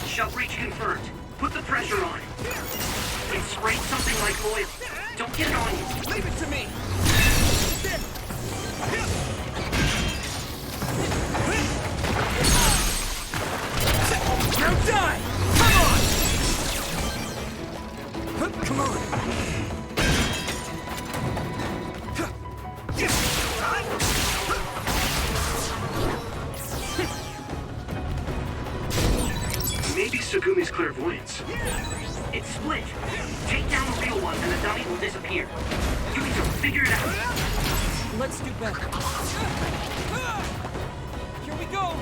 Shove reach confirmed. Put the pressure on. It sprayed something like oil. Don't get it on you. Leave it to me! Now die! Come on! Come on! Maybe Sugumi's clairvoyance. It's split. Take down the real one and the dummy will disappear. You need to figure it out. Let's do better. Here we go!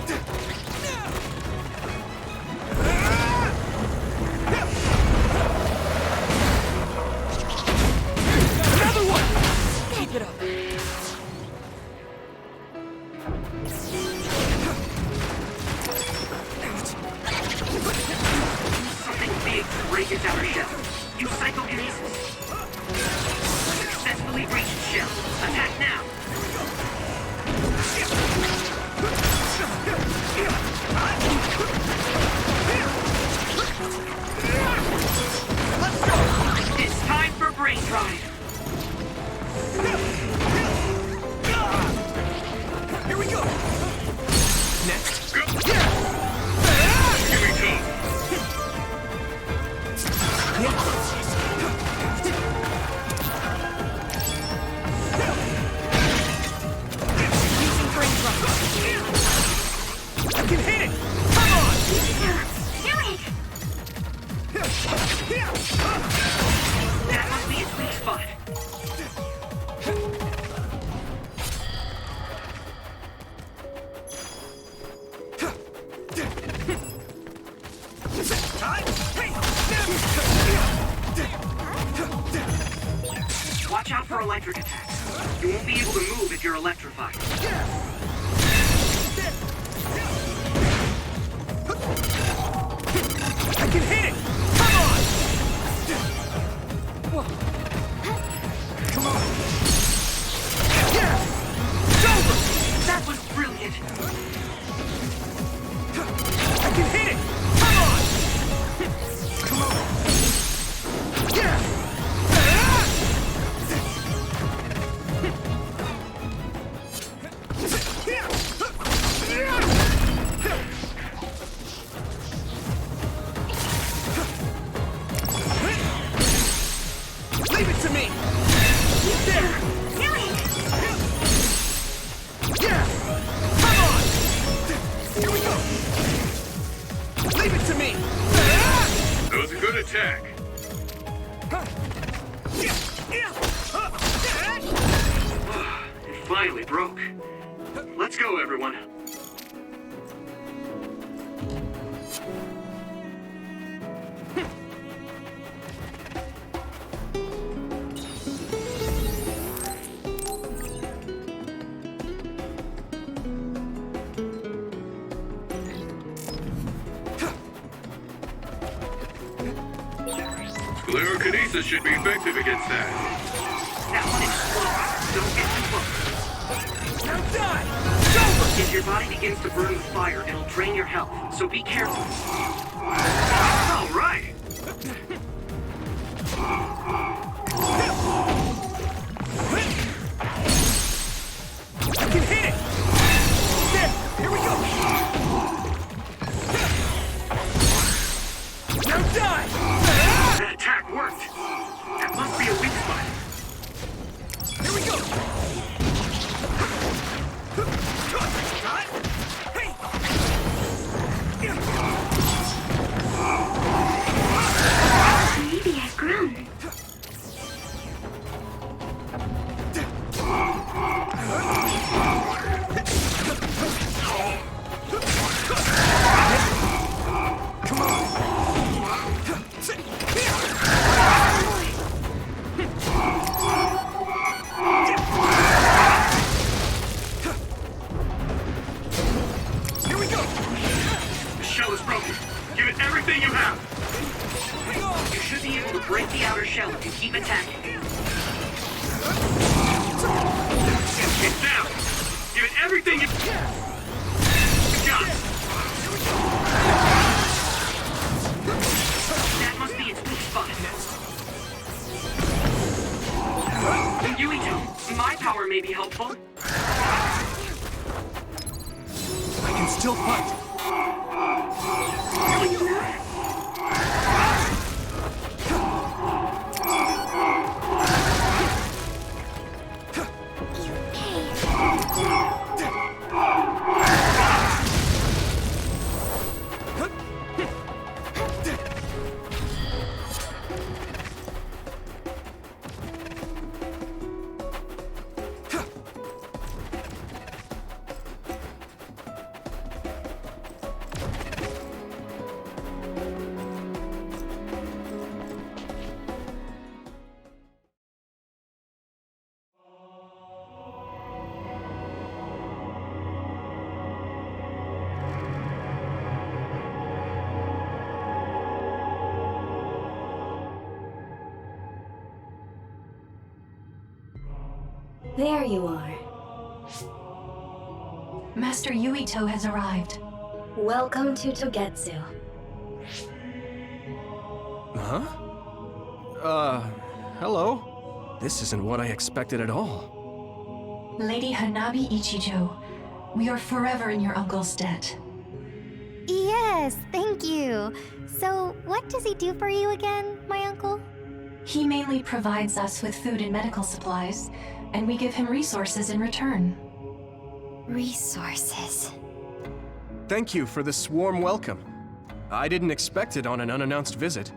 Another one! Keep it up. Something big to break its outer shell. Use psychokinesis. Successfully breached shell. Attack now. Let's go. It's time for brain drive. Here we go! Next. Here we go. Using brain drop. I can hit it! Come on! That must be its weak spot. Watch out for electric attacks. You won't be able to move if you're electrified. I can hit it! Come on! Whoa. Come on! It's over! That was brilliant. I can hit it! Come on! Come on! Leave it to me! There! Come on! Here we go! Leave it to me! That was a good attack. It finally broke. Let's go, everyone. Sclerokinesis should be effective against that. That one explodes. Don't get too close. Now die! It's over! If your body begins to burn with fire, it'll drain your health, so be careful. All right. I can hit it! There! Here we go! Now die! That attack worked. That must be a weak spot. Here we go! Hey! Yuito, my power may be helpful. I can still fight. There you are. Master Yuito has arrived. Welcome to Togetsu. Huh? Hello? This isn't what I expected at all. Lady Hanabi Ichijo, we are forever in your uncle's debt. Yes, thank you. So, what does he do for you again, my uncle? He mainly provides us with food and medical supplies, and we give him resources in return. Resources. Thank you for this warm welcome. I didn't expect it on an unannounced visit.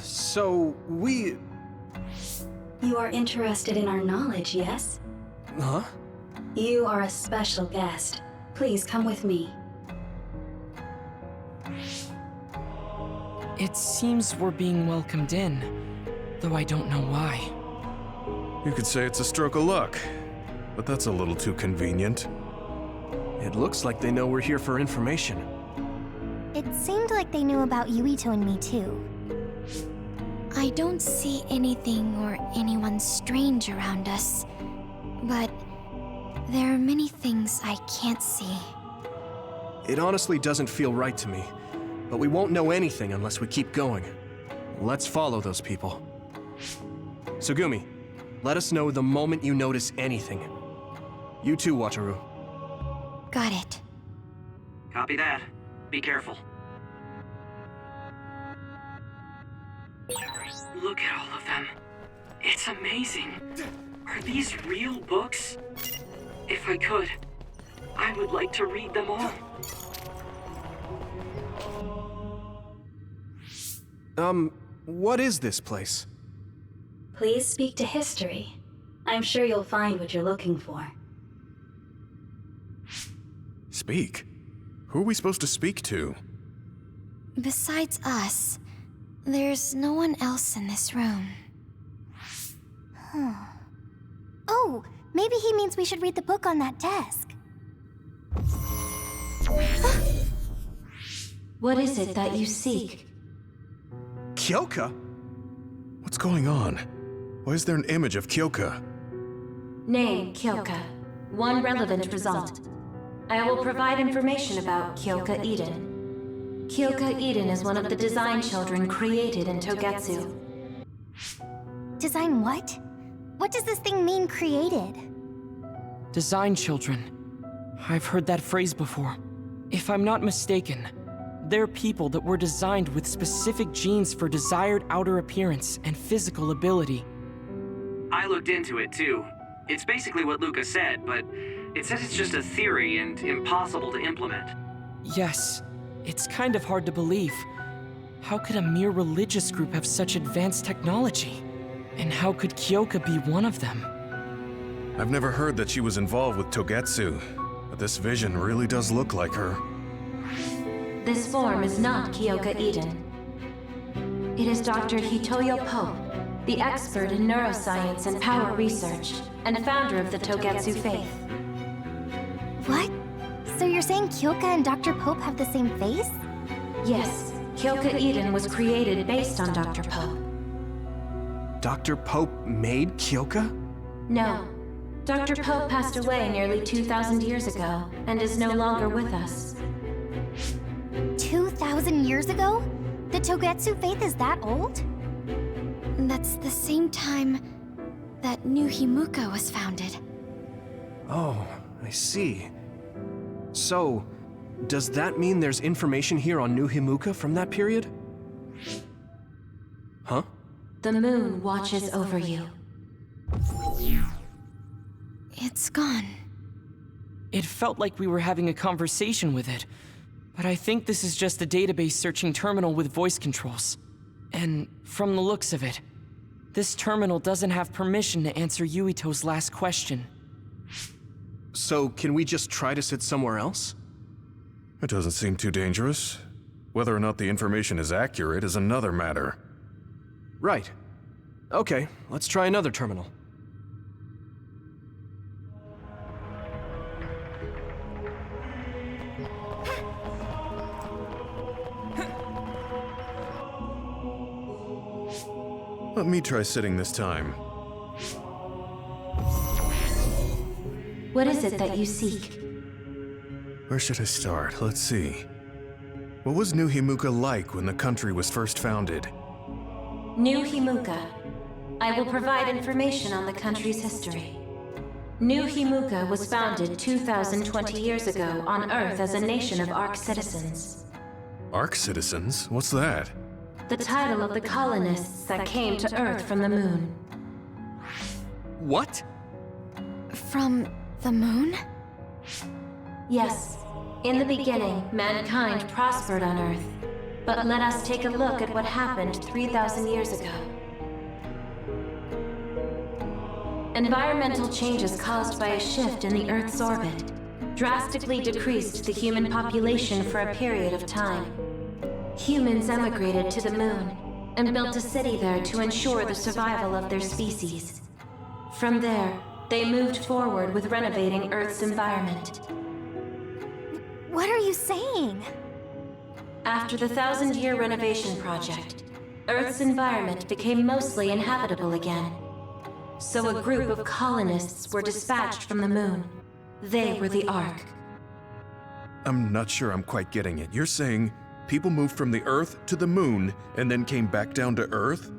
So we... You are interested in our knowledge, yes? Huh? You are a special guest. Please come with me. It seems we're being welcomed in, though I don't know why. You could say it's a stroke of luck, but that's a little too convenient. It looks like they know we're here for information. It seemed like they knew about Yuito and me too. I don't see anything or anyone strange around us, but there are many things I can't see. It honestly doesn't feel right to me, but we won't know anything unless we keep going. Let's follow those people. Tsugumi, let us know the moment you notice anything. You too, Wataru. Got it. Copy that. Be careful. Look at all of them. It's amazing. Are these real books? If I could, I would like to read them all. What is this place? Please speak to history. I'm sure you'll find what you're looking for. Speak? Who are we supposed to speak to? Besides us, there's no one else in this room. Oh, maybe he means we should read the book on that desk. What is it that you seek? Kyoka? What's going on? Why is there an image of Kyoka? Name, Kyoka. One relevant result. I will provide information about Kyoka Eden. Kyoka Eden is one of the design children created in Togetsu. Design what? What does this thing mean, created? Design children. I've heard that phrase before. If I'm not mistaken, they're people that were designed with specific genes for desired outer appearance and physical ability. I looked into it too. It's basically what Luca said, but it says it's just a theory and impossible to implement. Yes, it's kind of hard to believe. How could a mere religious group have such advanced technology? And how could Kyoka be one of them? I've never heard that she was involved with Togetsu, but this vision really does look like her. This form is not Kyoka Eden. It is Dr. Hitoyo Pope, the expert in neuroscience and power research, and founder of the Togetsu faith. What? So you're saying Kyoka and Dr. Pope have the same face? Yes, Kyoka Eden was created based on Dr. Pope. Dr. Pope made Kyoka? No. Dr. Pope passed away nearly 2,000 years ago, and is no longer with us. 2,000 years ago? The Togetsu faith is that old? That's the same time that New Himuka was founded. Oh, I see. So, does that mean there's information here on New Himuka from that period? Huh? The moon watches over you. It's gone. It felt like we were having a conversation with it, but I think this is just a database searching terminal with voice controls. And from the looks of it, this terminal doesn't have permission to answer Yuito's last question. So, can we just try to sit somewhere else? It doesn't seem too dangerous. Whether or not the information is accurate is another matter. Right. Okay, let's try another terminal. Let me try sitting this time. What is it that you seek? Where should I start? Let's see. What was New Himuka like when the country was first founded? New Himuka. I will provide information on the country's history. New Himuka was founded 2,020 years ago on Earth as a nation of Ark citizens. Ark citizens? What's that? The title of the colonists that came to Earth from the moon. What? From the moon? Yes. In the beginning, mankind prospered on Earth. But let us take a look at what happened 3,000 years ago. Environmental changes caused by a shift in the Earth's orbit drastically decreased the human population for a period of time. Humans emigrated to the moon and built a city there to ensure the survival of their species. From there, they moved forward with renovating Earth's environment. What are you saying? After the 1,000-year renovation project, Earth's environment became mostly inhabitable again. So a group of colonists were dispatched from the moon. They were the Ark. I'm not sure I'm quite getting it. You're saying people moved from the Earth to the moon and then came back down to Earth?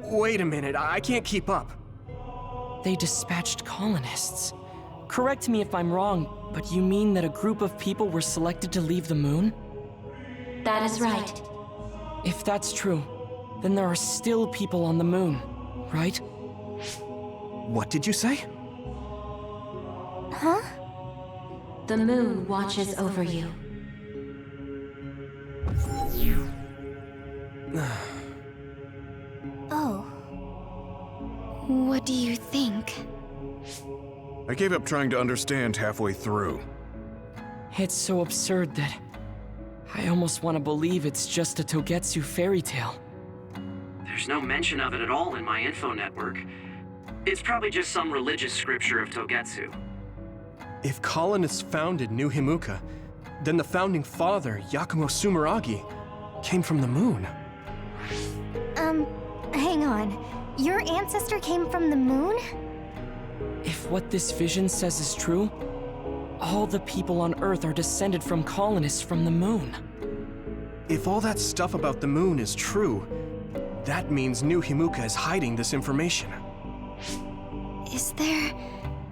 Wait a minute, I can't keep up. They dispatched colonists. Correct me if I'm wrong, but you mean that a group of people were selected to leave the moon? That is right. If that's true, then there are still people on the moon, right? What did you say? Huh? The moon watches over you. Oh. What do you think? I gave up trying to understand halfway through. It's so absurd that I almost want to believe it's just a Togetsu fairy tale. There's no mention of it at all in my info network. It's probably just some religious scripture of Togetsu. If colonists founded New Himuka, then the founding father, Yakumo Sumeragi, came from the moon. Hang on. Your ancestor came from the moon? If what this vision says is true, all the people on Earth are descended from colonists from the moon. If all that stuff about the moon is true, that means New Himuka is hiding this information. Is there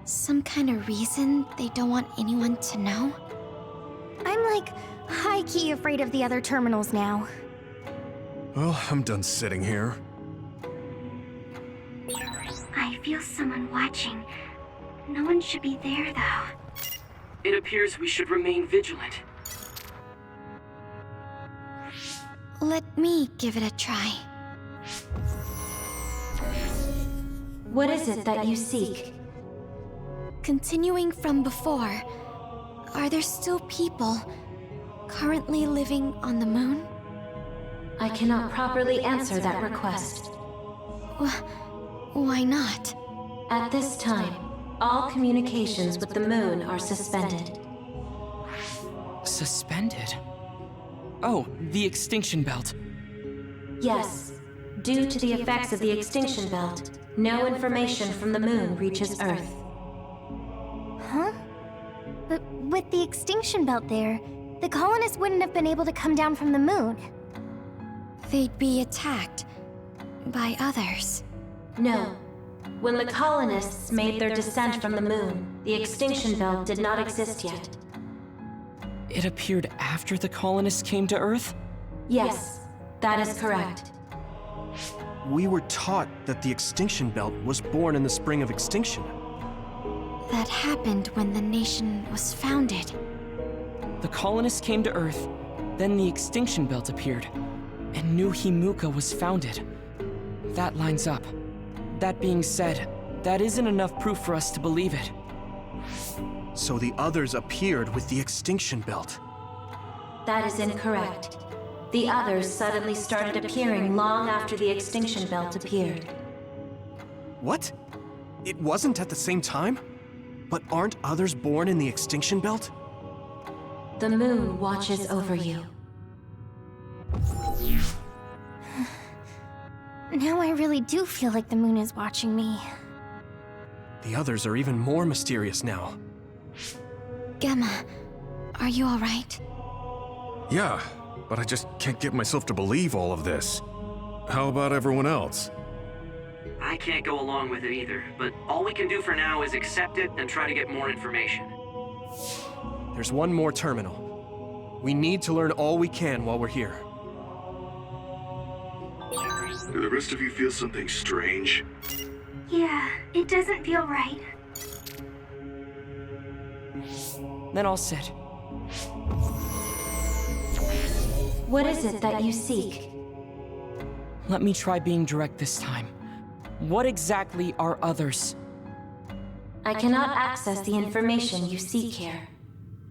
some kind of reason they don't want anyone to know? I'm like high-key afraid of the other terminals now. Well, I'm done sitting here. I feel someone watching. No one should be there, though. It appears we should remain vigilant. Let me give it a try. What is it that you seek? Continuing from before, are there still people currently living on the moon? I cannot properly answer that request. Why not? At this time, all communications with the moon are suspended. Suspended? Oh, the extinction belt. Yes. Due to the effects of the extinction belt, no information from the moon reaches Earth. Huh? But with the extinction belt there, the colonists wouldn't have been able to come down from the moon. They'd be attacked by others. No. When the colonists made their descent from the moon, the extinction belt did not exist yet. It appeared after the colonists came to Earth? Yes, that is correct. We were taught that the extinction belt was born in the spring of extinction. That happened when the nation was founded. The colonists came to Earth, then the extinction belt appeared, and New Himuka was founded. That lines up. That being said, that isn't enough proof for us to believe it. So the others appeared with the extinction belt. That is incorrect. The others suddenly started appearing long after the extinction belt appeared. What? It wasn't at the same time? But aren't others born in the extinction belt? The moon watches over you. Now I really do feel like the moon is watching me. The others are even more mysterious now. Gemma, are you alright? Yeah, but I just can't get myself to believe all of this. How about everyone else? I can't go along with it either, but all we can do for now is accept it and try to get more information. There's one more terminal. We need to learn all we can while we're here. Do the rest of you feel something strange? Yeah, it doesn't feel right. Then I'll sit. What is it that you seek? Let me try being direct this time. What exactly are others? I cannot access the information you seek here.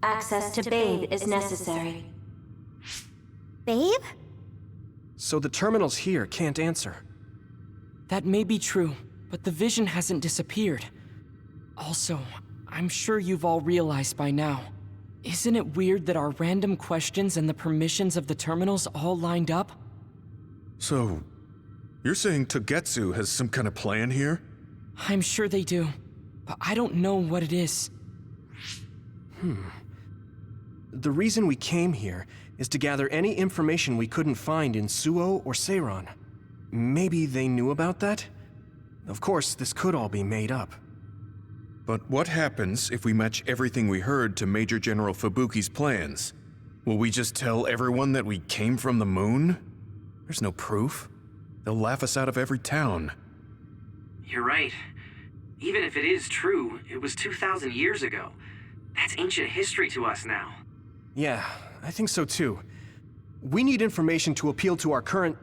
Access to Babe is necessary. Babe? So the terminals here can't answer. That may be true, but the vision hasn't disappeared. Also, I'm sure you've all realized by now. Isn't it weird that our random questions and the permissions of the terminals all lined up? So, you're saying Togetsu has some kind of plan here? I'm sure they do, but I don't know what it is. The reason we came here is to gather any information we couldn't find in Suo or Seiron. Maybe they knew about that? Of course, this could all be made up. But what happens if we match everything we heard to Major General Fubuki's plans? Will we just tell everyone that we came from the moon? There's no proof. They'll laugh us out of every town. You're right. Even if it is true, it was 2,000 years ago. That's ancient history to us now. Yeah, I think so too. We need information to appeal to our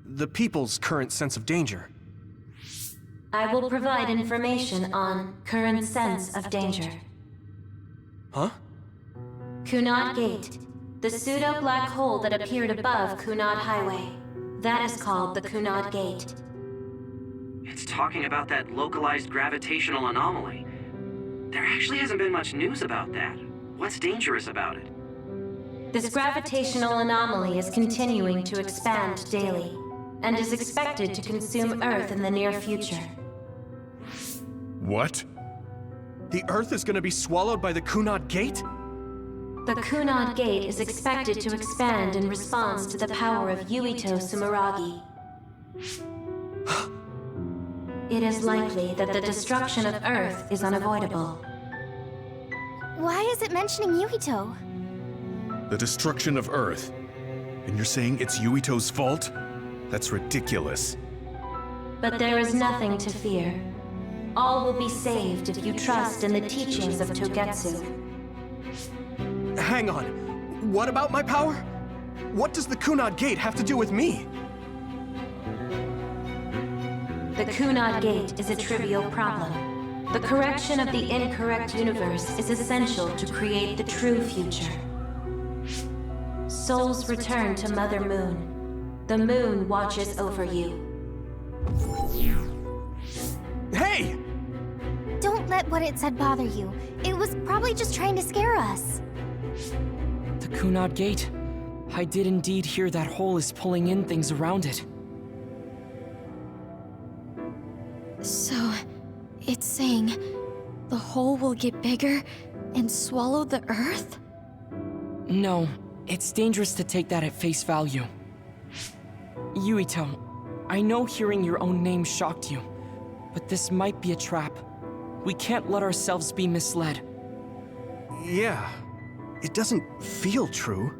the people's current sense of danger. I will provide information on current sense of danger. Huh? Kunad Gate, the pseudo-black hole that appeared above Kunad Highway. That is called the Kunad Gate. It's talking about that localized gravitational anomaly. There actually hasn't been much news about that. What's dangerous about it? This gravitational anomaly is continuing to expand daily, and is expected to consume Earth in the near future. What? The Earth is gonna be swallowed by the Kunad Gate? The Kunad Gate is expected to expand in response to the power of Yuito Sumeragi. It is likely that the destruction of Earth is unavoidable. Why is it mentioning Yuito? The destruction of Earth. And you're saying it's Yuito's fault? That's ridiculous. But there is nothing to fear. All will be saved if you trust in the teachings of Togetsu. Hang on. What about my power? What does the Kunad Gate have to do with me? The Kunad Gate is a trivial problem. The correction of the incorrect universe is essential to create the true future. Souls return to Mother Moon. The moon watches over you. Hey! Don't let what it said bother you. It was probably just trying to scare us. The Kunad Gate. I did indeed hear that hole is pulling in things around it. So, it's saying the hole will get bigger and swallow the Earth? No, it's dangerous to take that at face value. Yuito, I know hearing your own name shocked you, but this might be a trap. We can't let ourselves be misled. Yeah, it doesn't feel true.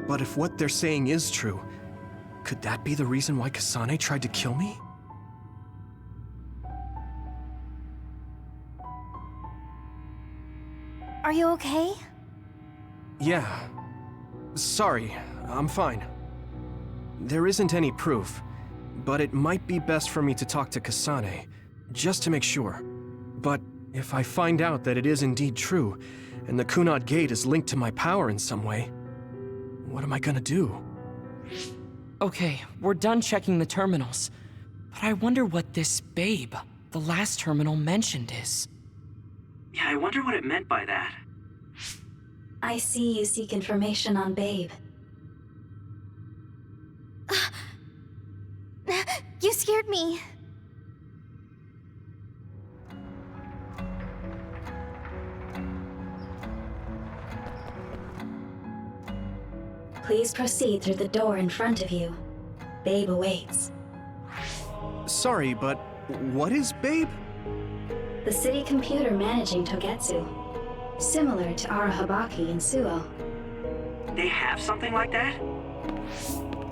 But if what they're saying is true, could that be the reason why Kasane tried to kill me? Are you okay? Yeah. Sorry, I'm fine. There isn't any proof, but it might be best for me to talk to Kasane, just to make sure. But if I find out that it is indeed true, and the Kunad Gate is linked to my power in some way, what am I gonna do? Okay, we're done checking the terminals. But I wonder what this Babe, the last terminal mentioned, is. Yeah, I wonder what it meant by that. I see you seek information on Babe. You scared me. Please proceed through the door in front of you. Babe awaits. Sorry, but what is Babe? The city computer managing Togetsu. Similar to Arahabaki and Suo. They have something like that?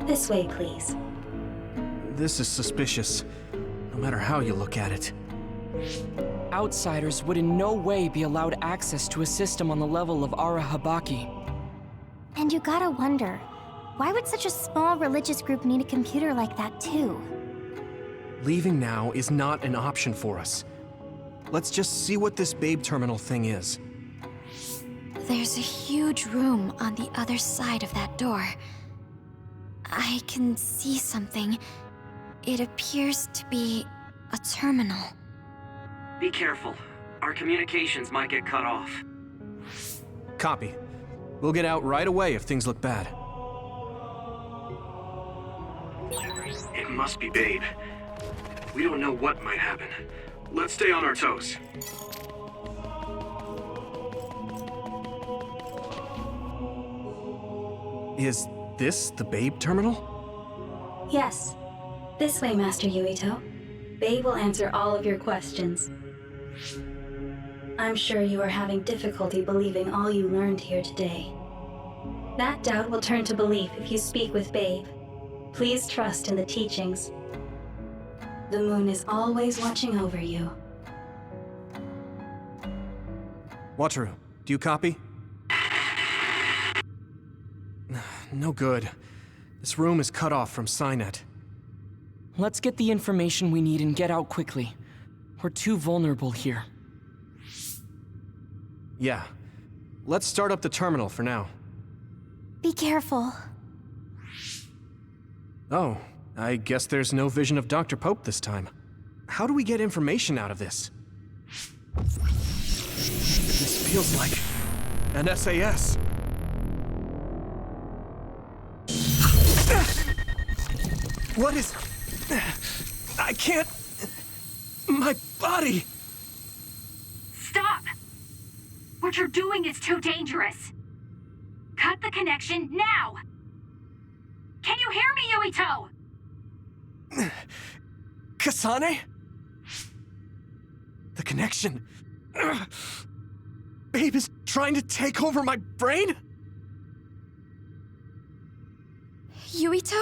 This way, please. This is suspicious, no matter how you look at it. Outsiders would in no way be allowed access to a system on the level of Arahabaki. And you gotta wonder, why would such a small religious group need a computer like that too? Leaving now is not an option for us. Let's just see what this Babe terminal thing is. There's a huge room on the other side of that door. I can see something. It appears to be a terminal. Be careful. Our communications might get cut off. Copy. We'll get out right away if things look bad. It must be Babe. We don't know what might happen. Let's stay on our toes. Is this the Babe terminal? Yes. This way, Master Yuito. Babe will answer all of your questions. I'm sure you are having difficulty believing all you learned here today. That doubt will turn to belief if you speak with Babe. Please trust in the teachings. The moon is always watching over you. Wataru, do you copy? No good. This room is cut off from Cynet. Let's get the information we need and get out quickly. We're too vulnerable here. Yeah. Let's start up the terminal for now. Be careful. Oh, I guess there's no vision of Dr. Pope this time. How do we get information out of this? This feels like an SAS. What is... I can't... My body... Stop! What you're doing is too dangerous. Cut the connection now! Can you hear me, Yuito? Kasane? The connection... Babe is trying to take over my brain? Yuito?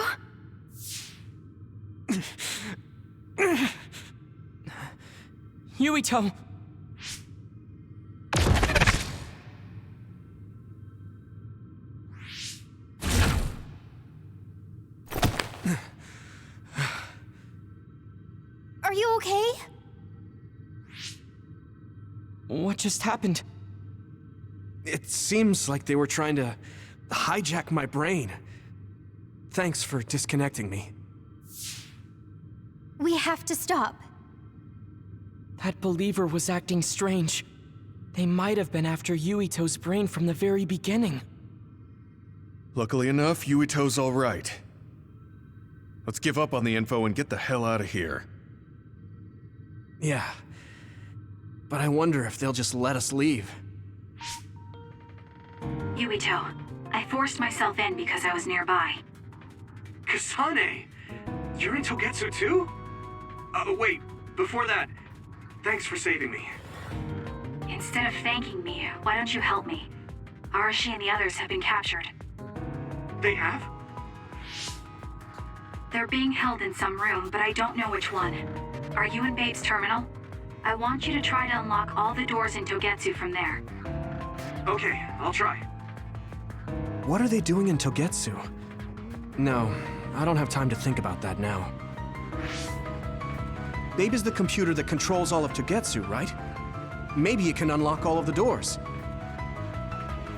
Yuito! Are you okay? What just happened? It seems like they were trying to hijack my brain. Thanks for disconnecting me. We have to stop. That believer was acting strange. They might have been after Yuito's brain from the very beginning. Luckily enough, Yuito's all right. Let's give up on the info and get the hell out of here. Yeah. But I wonder if they'll just let us leave. Yuito, I forced myself in because I was nearby. Kasane! You're in Togetsu too? Wait, before that, thanks for saving me. Instead of thanking me, why don't you help me? Arashi and the others have been captured. They have? They're being held in some room, but I don't know which one. Are you in Babe's terminal? I want you to try to unlock all the doors in Togetsu from there. Okay, I'll try. What are they doing in Togetsu? No, I don't have time to think about that now. Babe is the computer that controls all of Togetsu, right? Maybe it can unlock all of the doors.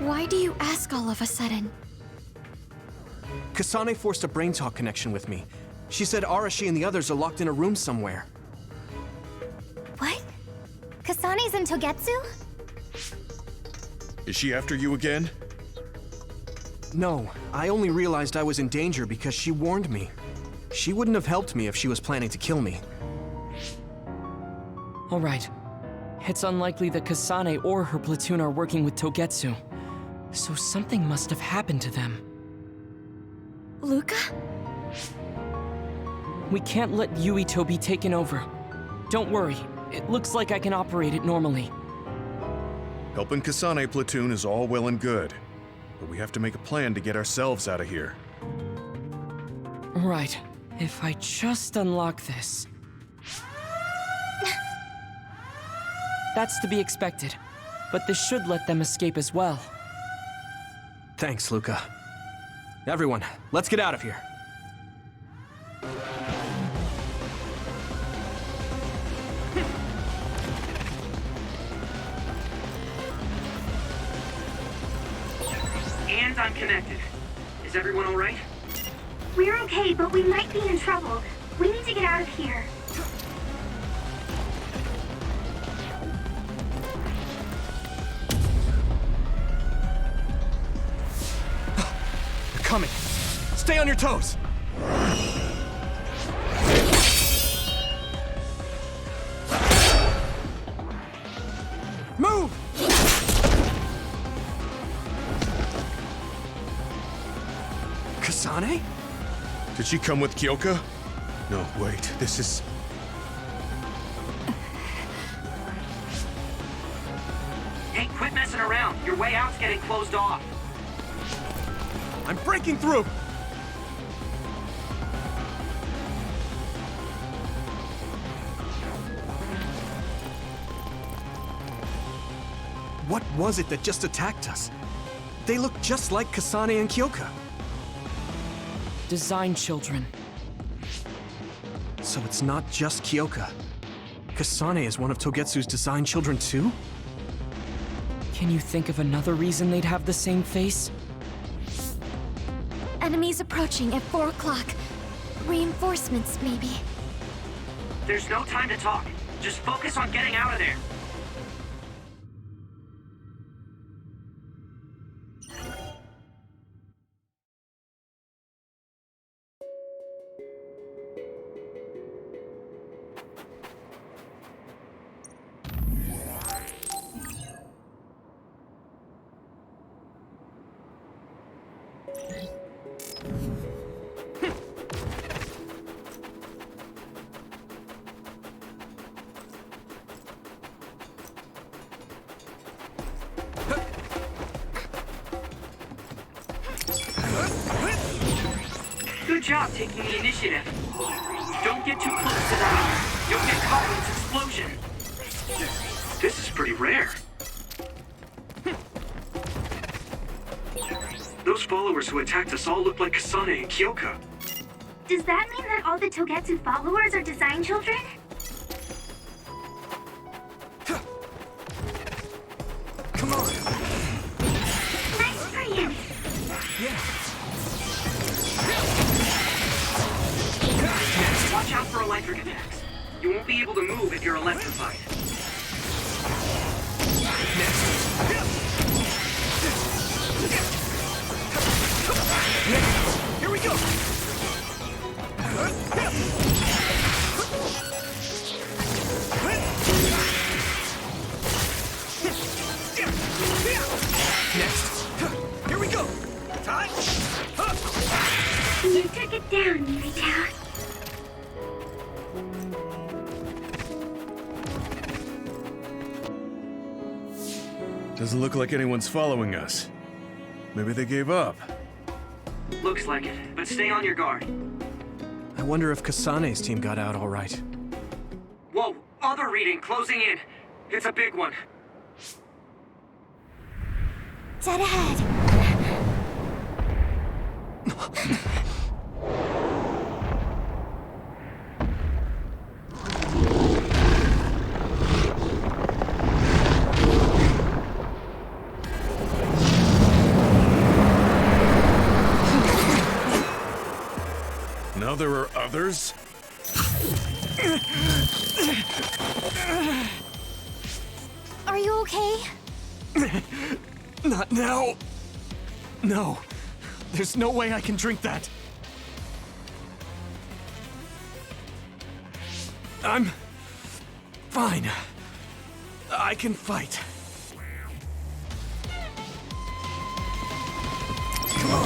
Why do you ask all of a sudden? Kasane forced a brain talk connection with me. She said Arashi and the others are locked in a room somewhere. What? Kasane's in Togetsu? Is she after you again? No, I only realized I was in danger because she warned me. She wouldn't have helped me if she was planning to kill me. All right. It's unlikely that Kasane or her platoon are working with Togetsu. So something must have happened to them. Luca? We can't let Yuito be taken over. Don't worry, it looks like I can operate it normally. Helping Kasane platoon is all well and good, but we have to make a plan to get ourselves out of here. Right. If I just unlock this... That's to be expected, but this should let them escape as well. Thanks, Luca. Everyone, let's get out of here. And I'm connected. Is everyone all right? We're okay, but we might be in trouble. We need to get out of here. Coming. Stay on your toes. Move! Kasane? Did she come with Kyoka? No, wait, this is... Hey, quit messing around. Your way out's getting closed off. I'm breaking through! What was it that just attacked us? They look just like Kasane and Kyoka. Design children. So it's not just Kyoka. Kasane is one of Togetsu's design children too? Can you think of another reason they'd have the same face? Enemies approaching at 4 o'clock. Reinforcements, maybe. There's no time to talk. Just focus on getting out of there. Good job taking the initiative. Don't get too close to that. You'll get caught in its explosion. This is pretty rare. Those followers who attacked us all look like Kasane and Kyoka. Does that mean that all the Togetsu followers are design children? Come on! Nice for you! Yeah! Watch out for electric attacks. You won't be able to move if you're electrified. Here we go! Next! Here we go! Time! You took it down, Yurita. Doesn't look like anyone's following us. Maybe they gave up. Looks like it, but stay on your guard. I wonder if Kasane's team got out all right. Whoa, other reading closing in. It's a big one. Dead ahead. Now there are others? Are you okay? Not now. No. There's no way I can drink that. I'm fine. I can fight. Come on.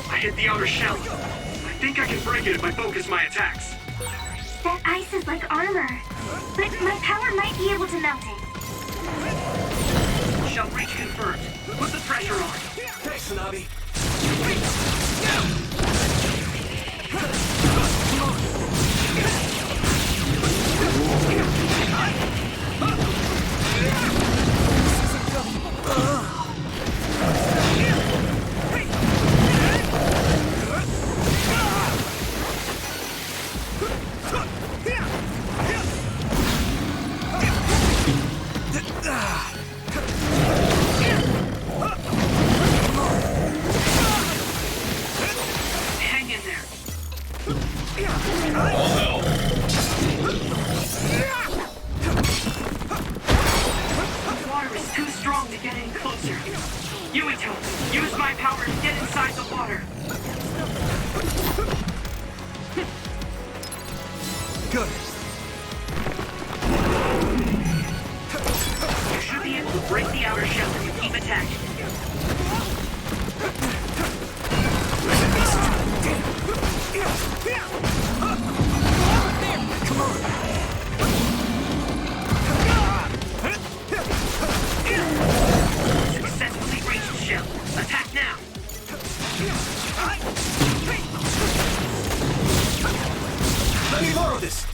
I hit the outer shell. I think I can break it if I focus my attacks. That ice is like armor. But my power might be able to melt it. Shell breach confirmed. Put the pressure on. Thanks, Hanabi. Hang in there. The water is too strong to get any closer. Yuito, use my power to get inside the water. Good. You should be able to break the outer shell if you keep attacking. Come on. Successfully reached shell. Attack now. Let me borrow this.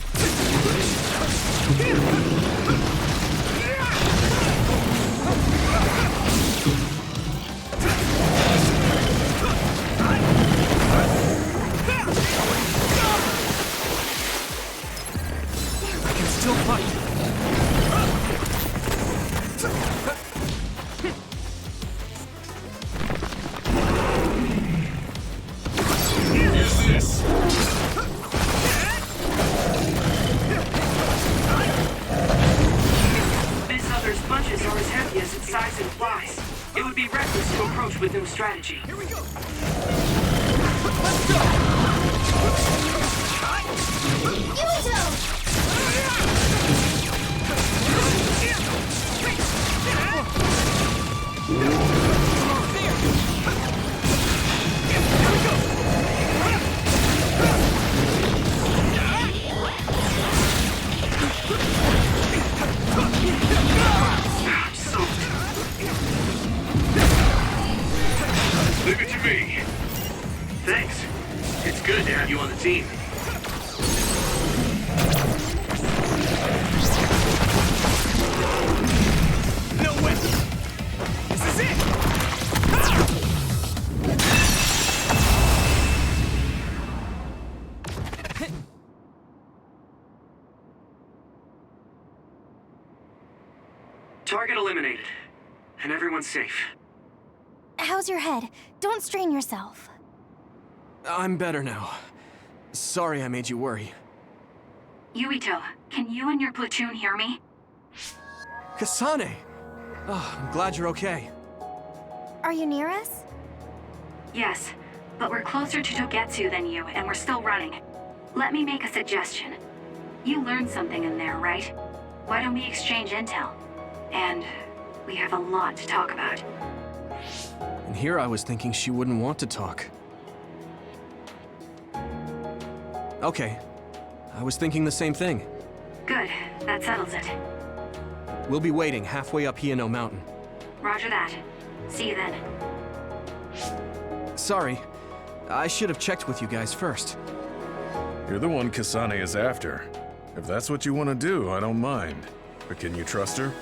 I can still fight. Use this! This other's punches are as heavy as its size implies. It would be reckless to approach with no strategy. Here we go. Let's go. Leave it to me. Thanks. It's good to have you on the team. No way. This is it. Target eliminated. And everyone's safe. How's your head? Don't strain yourself. I'm better now. Sorry I made you worry. Yuito, can you and your platoon hear me? Kasane! Oh, I'm glad you're okay. Are you near us? Yes, but we're closer to Togetsu than you, and we're still running. Let me make a suggestion. You learned something in there, right? Why don't we exchange intel? And we have a lot to talk about. And here I was thinking she wouldn't want to talk. Okay. I was thinking the same thing. Good, that settles it. We'll be waiting halfway up Hino Mountain. Roger that. See you then. Sorry, I should have checked with you guys first. You're the one Kasane is after. If that's what you want to do, I don't mind. But can you trust her?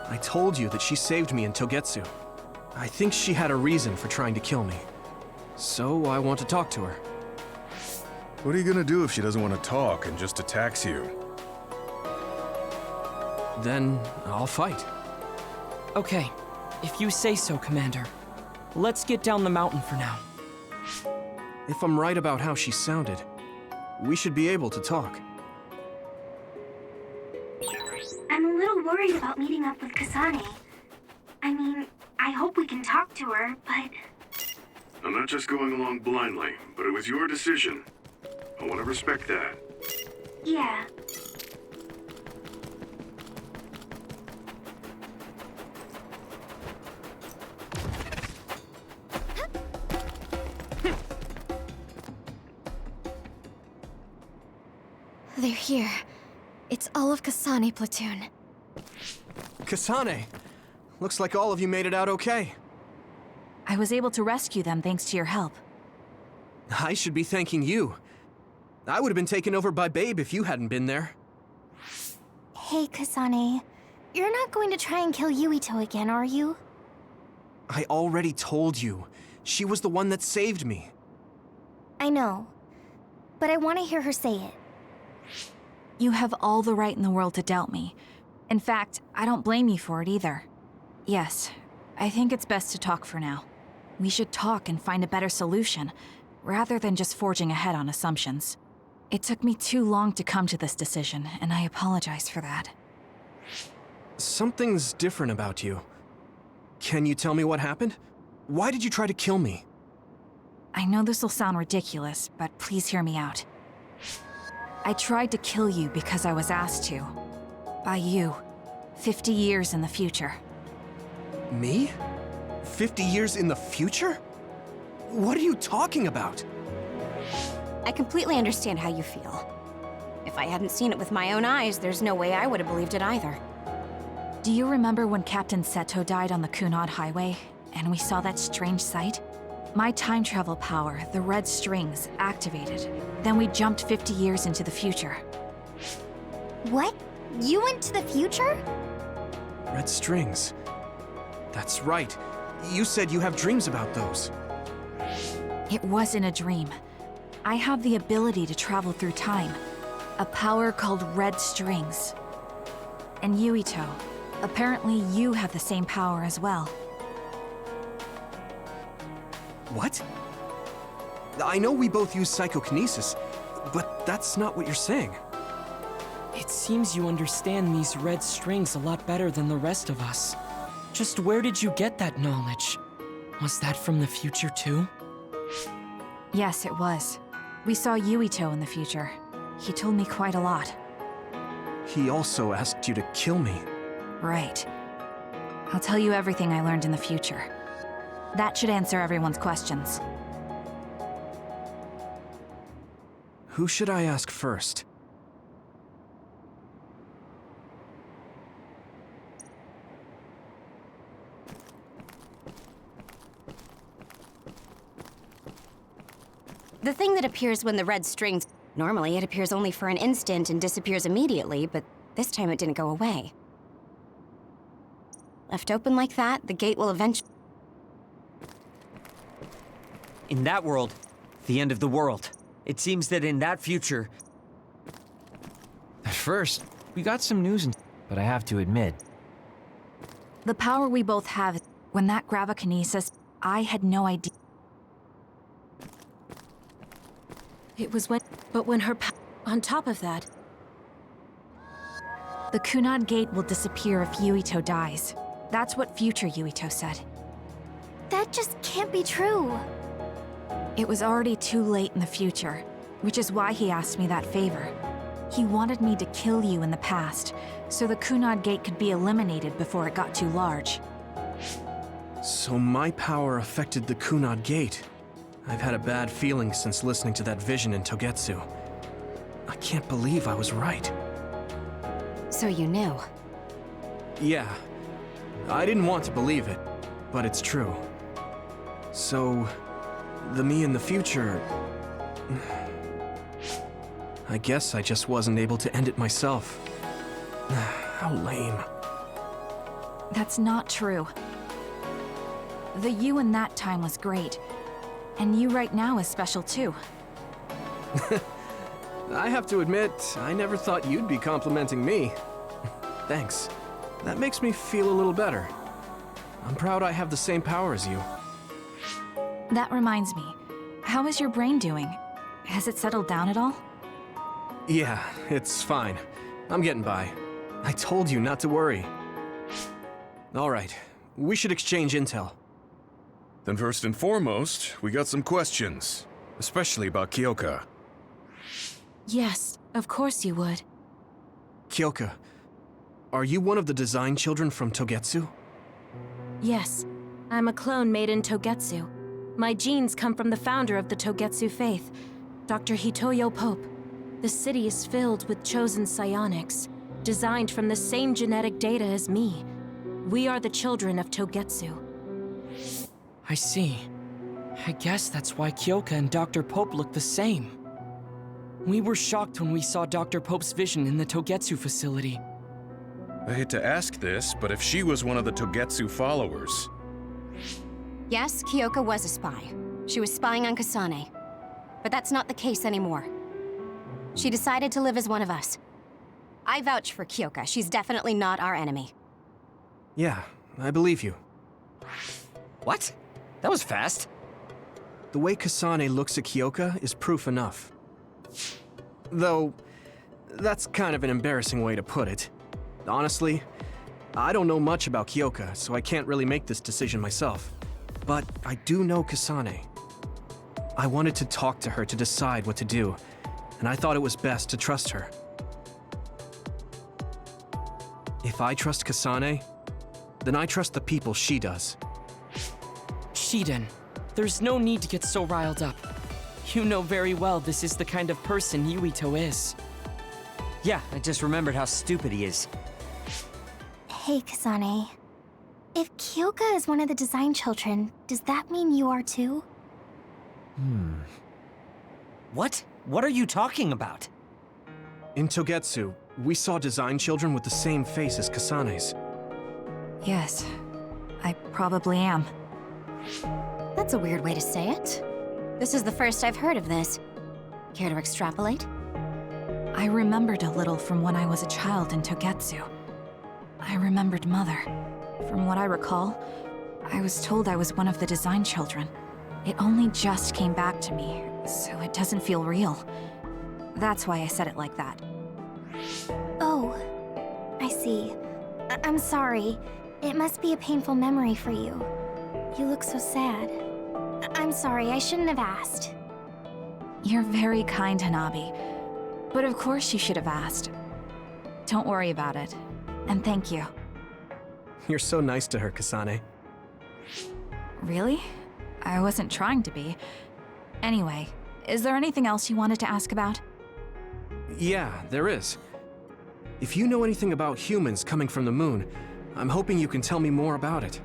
I told you that she saved me in Togetsu. I think she had a reason for trying to kill me. So I want to talk to her. What are you gonna do if she doesn't want to talk and just attacks you? Then I'll fight. Okay, if you say so, Commander. Let's get down the mountain for now. If I'm right about how she sounded, we should be able to talk. I'm a little worried about meeting up with Kasane. I mean, I hope we can talk to her, but... I'm not just going along blindly, but it was your decision. I want to respect that. Yeah. They're here. It's all of Kasane platoon. Kasane! Looks like all of you made it out okay. I was able to rescue them thanks to your help. I should be thanking you. I would have been taken over by Babe if you hadn't been there. Hey, Kasane. You're not going to try and kill Yuito again, are you? I already told you. She was the one that saved me. I know. But I want to hear her say it. You have all the right in the world to doubt me. In fact, I don't blame you for it either. Yes, I think it's best to talk for now. We should talk and find a better solution, rather than just forging ahead on assumptions. It took me too long to come to this decision, and I apologize for that. Something's different about you. Can you tell me what happened? Why did you try to kill me? I know this will sound ridiculous, but please hear me out. I tried to kill you because I was asked to. By you. 50 years in the future. Me? 50 years in the future? What are you talking about? I completely understand how you feel. If I hadn't seen it with my own eyes, there's no way I would have believed it either. Do you remember when Captain Seto died on the Kunad Highway, and we saw that strange sight? My time travel power, the red strings, activated. Then we jumped 50 years into the future. What? You went to the future? Red strings. That's right. You said you have dreams about those. It wasn't a dream. I have the ability to travel through time. A power called red strings. And Yuito, apparently you have the same power as well. What? I know we both use psychokinesis, but that's not what you're saying. It seems you understand these red strings a lot better than the rest of us. Just where did you get that knowledge? Was that from the future too? Yes, it was. We saw Yuito in the future. He told me quite a lot. He also asked you to kill me. Right. I'll tell you everything I learned in the future. That should answer everyone's questions. Who should I ask first? The thing that appears when the red strings... Normally, it appears only for an instant and disappears immediately, but this time it didn't go away. Left open like that, the gate will eventually... In that world, the end of the world. It seems that in that future... At first, we got some news, but I have to admit... The power we both have, when that gravikinesis, I had no idea. It was when... But when her on top of that... The Kunad Gate will disappear if Yuito dies. That's what future Yuito said. That just can't be true. It was already too late in the future, which is why he asked me that favor. He wanted me to kill you in the past, so the Kunad Gate could be eliminated before it got too large. So my power affected the Kunad Gate. I've had a bad feeling since listening to that vision in Togetsu. I can't believe I was right. So you knew. Yeah. I didn't want to believe it, but it's true. So, the me in the future... I guess I just wasn't able to end it myself. How lame. That's not true. The you in that time was great. And you right now is special too. I have to admit, I never thought you'd be complimenting me. Thanks. That makes me feel a little better. I'm proud I have the same power as you. That reminds me. How is your brain doing? Has it settled down at all? Yeah, it's fine. I'm getting by. I told you not to worry. All right, we should exchange intel. Then first and foremost, we got some questions. Especially about Kyoka. Yes, of course you would. Kyoka, are you one of the design children from Togetsu? Yes, I'm a clone made in Togetsu. My genes come from the founder of the Togetsu faith, Dr. Hitoyo Pope. The city is filled with chosen psionics, designed from the same genetic data as me. We are the children of Togetsu. I see. I guess that's why Kyoka and Dr. Pope look the same. We were shocked when we saw Dr. Pope's vision in the Togetsu facility. I hate to ask this, but if she was one of the Togetsu followers... Yes, Kyoka was a spy. She was spying on Kasane. But that's not the case anymore. She decided to live as one of us. I vouch for Kyoka. She's definitely not our enemy. Yeah, I believe you. What? That was fast. The way Kasane looks at Kyoka is proof enough. Though, that's kind of an embarrassing way to put it. Honestly, I don't know much about Kyoka, so I can't really make this decision myself. But I do know Kasane. I wanted to talk to her to decide what to do, and I thought it was best to trust her. If I trust Kasane, then I trust the people she does. Shiden, there's no need to get so riled up. You know very well this is the kind of person Yuito is. Yeah, I just remembered how stupid he is. Hey, Kasane. If Kyoka is one of the design children, does that mean you are too? What? What are you talking about? In Togetsu, we saw design children with the same face as Kasane's. Yes, I probably am. That's a weird way to say it. This is the first I've heard of this. Care to extrapolate? I remembered a little from when I was a child in Togetsu. I remembered Mother. From what I recall, I was told I was one of the design children. It only just came back to me, so it doesn't feel real. That's why I said it like that. Oh, I see. I'm sorry. It must be a painful memory for you. You look so sad. I'm sorry, I shouldn't have asked. You're very kind, Hanabi. But of course you should have asked. Don't worry about it. And thank you. You're so nice to her, Kasane. Really? I wasn't trying to be. Anyway, is there anything else you wanted to ask about? Yeah, there is. If you know anything about humans coming from the moon, I'm hoping you can tell me more about it.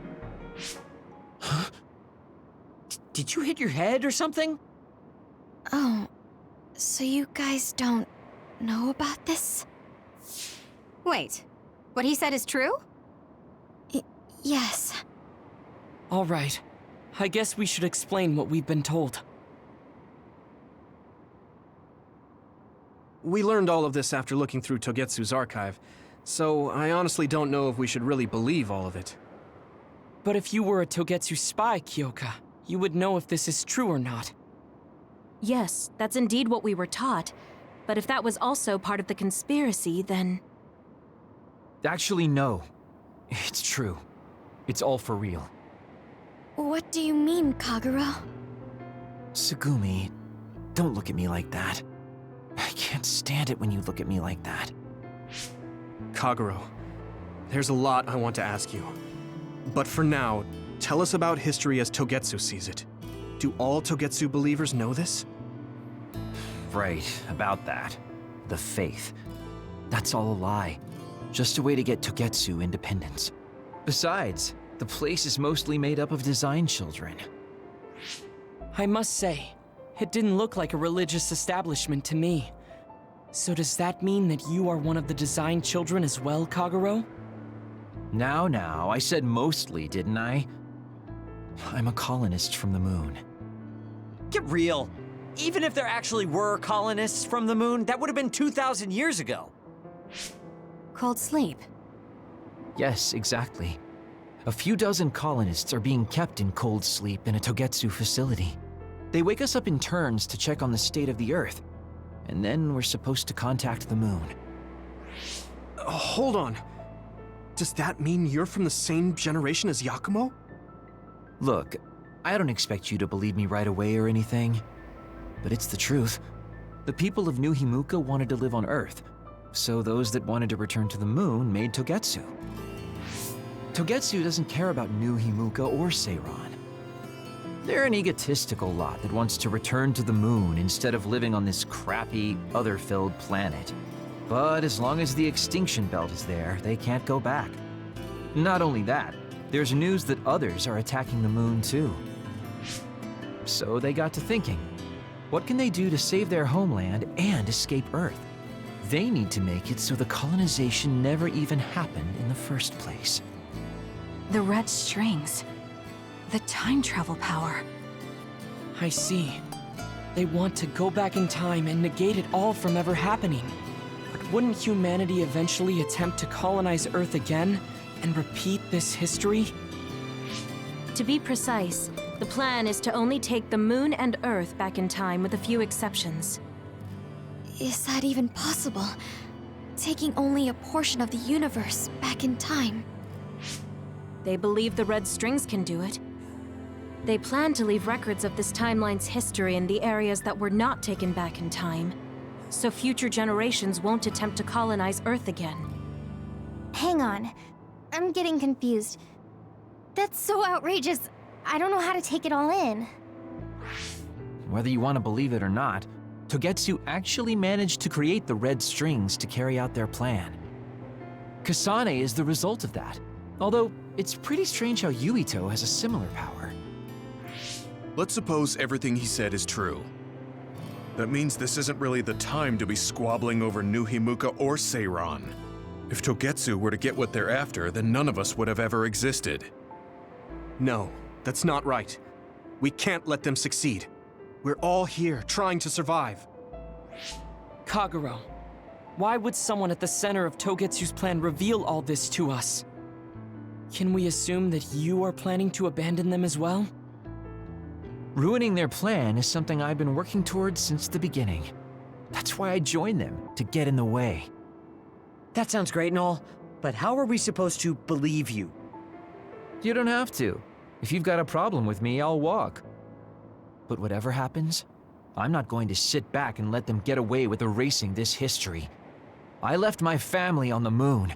Huh? Did you hit your head or something? Oh, so you guys don't know about this? Wait, what he said is true? Yes. All right. I guess we should explain what we've been told. We learned all of this after looking through Togetsu's archive, so I honestly don't know if we should really believe all of it. But if you were a Togetsu spy, Kyoka, you would know if this is true or not. Yes, that's indeed what we were taught. But if that was also part of the conspiracy, then... Actually, no. It's true. It's all for real. What do you mean, Kagura? Tsugumi, don't look at me like that. I can't stand it when you look at me like that. Kagura, there's a lot I want to ask you. But for now, tell us about history as Togetsu sees it. Do all Togetsu believers know this? Right, about that. The faith. That's all a lie. Just a way to get Togetsu independence. Besides, the place is mostly made up of design children. I must say, it didn't look like a religious establishment to me. So does that mean that you are one of the design children as well, Kagero? Now, I said mostly, didn't I? I'm a colonist from the moon. Get real. Even if there actually were colonists from the moon, that would have been 2,000 years ago. Cold sleep. Yes, exactly. A few dozen colonists are being kept in cold sleep in a Togetsu facility. They wake us up in turns to check on the state of the Earth, and then we're supposed to contact the moon. Hold on. Does that mean you're from the same generation as Yakumo? Look, I don't expect you to believe me right away or anything, but it's the truth. The people of New Himuka wanted to live on Earth, so those that wanted to return to the moon made Togetsu. Togetsu doesn't care about New Himuka or Seiran. They're an egotistical lot that wants to return to the moon instead of living on this crappy, other-filled planet. But as long as the extinction belt is there, they can't go back. Not only that, there's news that others are attacking the moon too. So they got to thinking, what can they do to save their homeland and escape Earth? They need to make it so the colonization never even happened in the first place. The red strings. The time travel power. I see. They want to go back in time and negate it all from ever happening. But wouldn't humanity eventually attempt to colonize Earth again and repeat this history? To be precise, the plan is to only take the moon and Earth back in time with a few exceptions. Is that even possible? Taking only a portion of the universe back in time? They believe the red strings can do it. They plan to leave records of this timeline's history in the areas that were not taken back in time, so future generations won't attempt to colonize Earth again. Hang on. I'm getting confused. That's so outrageous. I don't know how to take it all in. Whether you want to believe it or not, Togetsu actually managed to create the red strings to carry out their plan. Kasane is the result of that, although it's pretty strange how Yuito has a similar power. Let's suppose everything he said is true. That means this isn't really the time to be squabbling over New Himuka or Seiran. If Togetsu were to get what they're after, then none of us would have ever existed. No, that's not right. We can't let them succeed. We're all here, trying to survive. Kagero, why would someone at the center of Togetsu's plan reveal all this to us? Can we assume that you are planning to abandon them as well? Ruining their plan is something I've been working towards since the beginning. That's why I joined them, to get in the way. That sounds great and all, but how are we supposed to believe you? You don't have to. If you've got a problem with me, I'll walk. But whatever happens, I'm not going to sit back and let them get away with erasing this history. I left my family on the moon.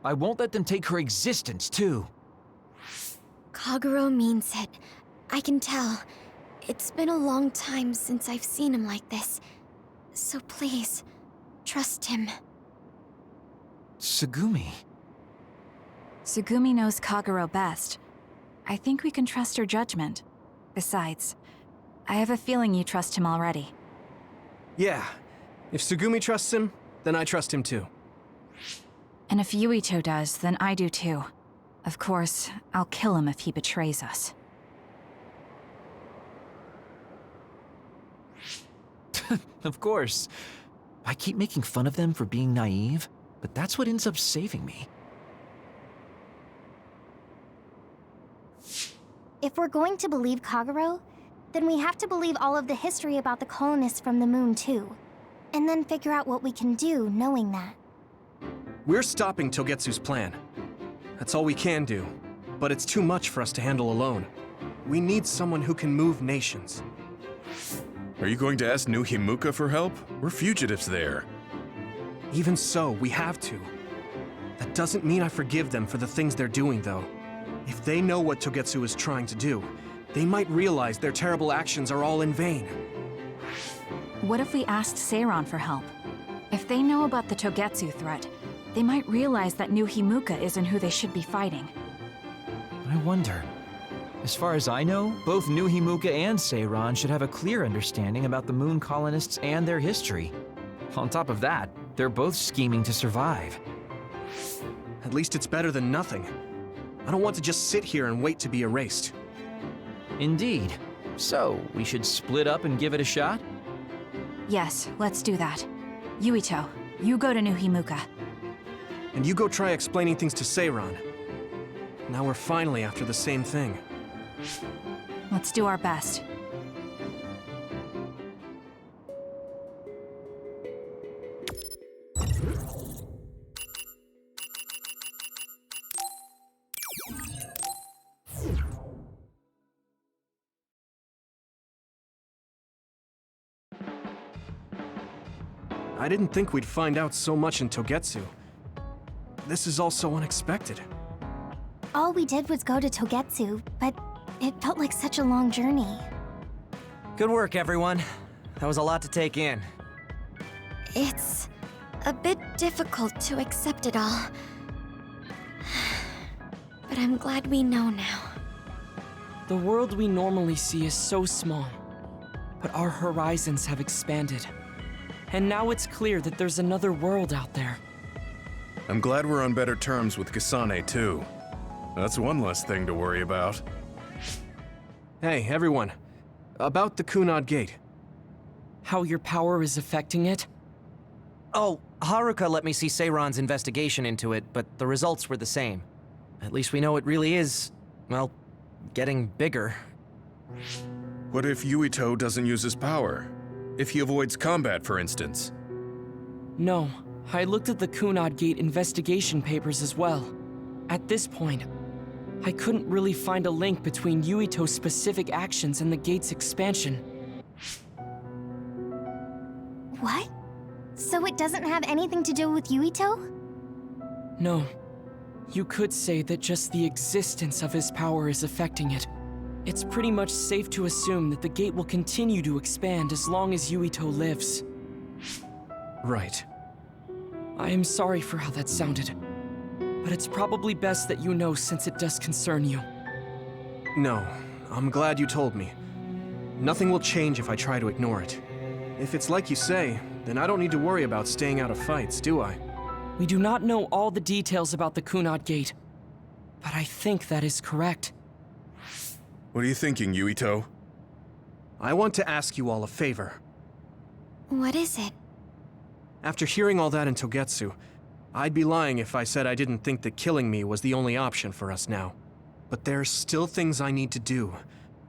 I won't let them take her existence, too. Kagero means it. I can tell. It's been a long time since I've seen him like this. So please, trust him. Tsugumi. Tsugumi knows Kagero best. I think we can trust her judgment. Besides, I have a feeling you trust him already. Yeah. If Tsugumi trusts him, then I trust him too. And if Yuito does, then I do too. Of course, I'll kill him if he betrays us. Of course. I keep making fun of them for being naive, but that's what ends up saving me. If we're going to believe Kagero, then we have to believe all of the history about the colonists from the moon too. And then figure out what we can do knowing that. We're stopping Togetsu's plan. That's all we can do. But it's too much for us to handle alone. We need someone who can move nations. Are you going to ask New Himuka for help? We're fugitives there. Even so, we have to. That doesn't mean I forgive them for the things they're doing, though. If they know what Togetsu is trying to do, they might realize their terrible actions are all in vain. What if we asked Seiran for help? If they know about the Togetsu threat, they might realize that New Himuka isn't who they should be fighting. I wonder. As far as I know, both New Himuka and Seiran should have a clear understanding about the Moon colonists and their history. On top of that, they're both scheming to survive. At least it's better than nothing. I don't want to just sit here and wait to be erased. Indeed. So, we should split up and give it a shot? Yes, let's do that. Yuito, you go to New Himuka. And you go try explaining things to Seiran. Now we're finally after the same thing. Let's do our best. I didn't think we'd find out so much in Togetsu. This is all so unexpected. All we did was go to Togetsu, but it felt like such a long journey. Good work, everyone. That was a lot to take in. It's a bit difficult to accept it all. But I'm glad we know now. The world we normally see is so small, but our horizons have expanded. And now it's clear that there's another world out there. I'm glad we're on better terms with Kasane, too. That's one less thing to worry about. Hey, everyone. About the Kunad Gate. How your power is affecting it? Oh, Haruka let me see Seiran's investigation into it, but the results were the same. At least we know it really is, well, getting bigger. What if Yuito doesn't use his power? If he avoids combat, for instance? No, I looked at the Kunad Gate investigation papers as well. At this point, I couldn't really find a link between Yuito's specific actions and the gate's expansion. What? So it doesn't have anything to do with Yuito? No. You could say that just the existence of his power is affecting it. It's pretty much safe to assume that the gate will continue to expand as long as Yuito lives. Right. I am sorry for how that sounded, but it's probably best that you know since it does concern you. No, I'm glad you told me. Nothing will change if I try to ignore it. If it's like you say, then I don't need to worry about staying out of fights, do I? We do not know all the details about the Kunad Gate, but I think that is correct. What are you thinking, Yuito? I want to ask you all a favor. What is it? After hearing all that in Togetsu, I'd be lying if I said I didn't think that killing me was the only option for us now. But there's still things I need to do.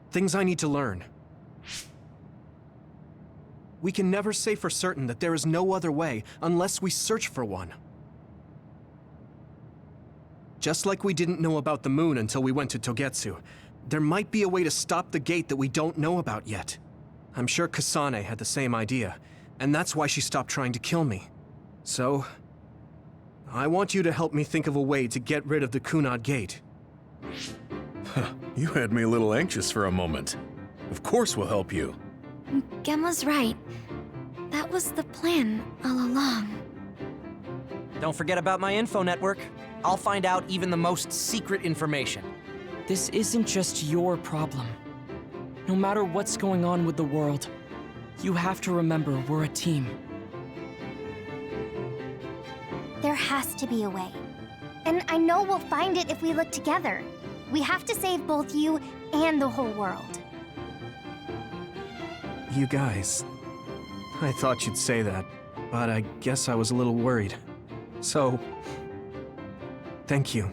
Things I need to learn. We can never say for certain that there is no other way unless we search for one. Just like we didn't know about the moon until we went to Togetsu, there might be a way to stop the gate that we don't know about yet. I'm sure Kasane had the same idea, and that's why she stopped trying to kill me. So, I want you to help me think of a way to get rid of the Kunad Gate. You had me a little anxious for a moment. Of course we'll help you. Gemma's right. That was the plan all along. Don't forget about my info network. I'll find out even the most secret information. This isn't just your problem. No matter what's going on with the world, you have to remember we're a team. There has to be a way. And I know we'll find it if we look together. We have to save both you and the whole world. You guys... I thought you'd say that, but I guess I was a little worried. So... thank you.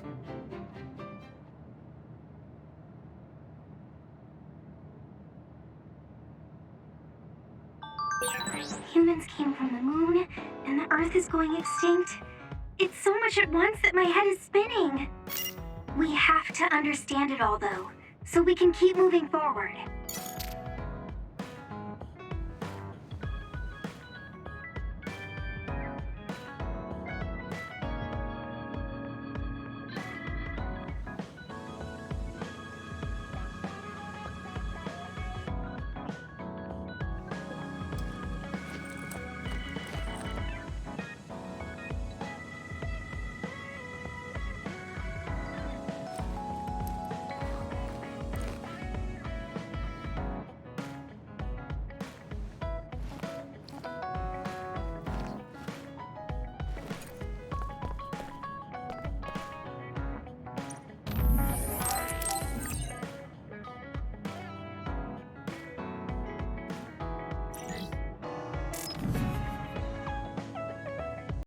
Humans came from the moon, and the Earth is going extinct. It's so much at once that my head is spinning. We have to understand it all, though, so we can keep moving forward.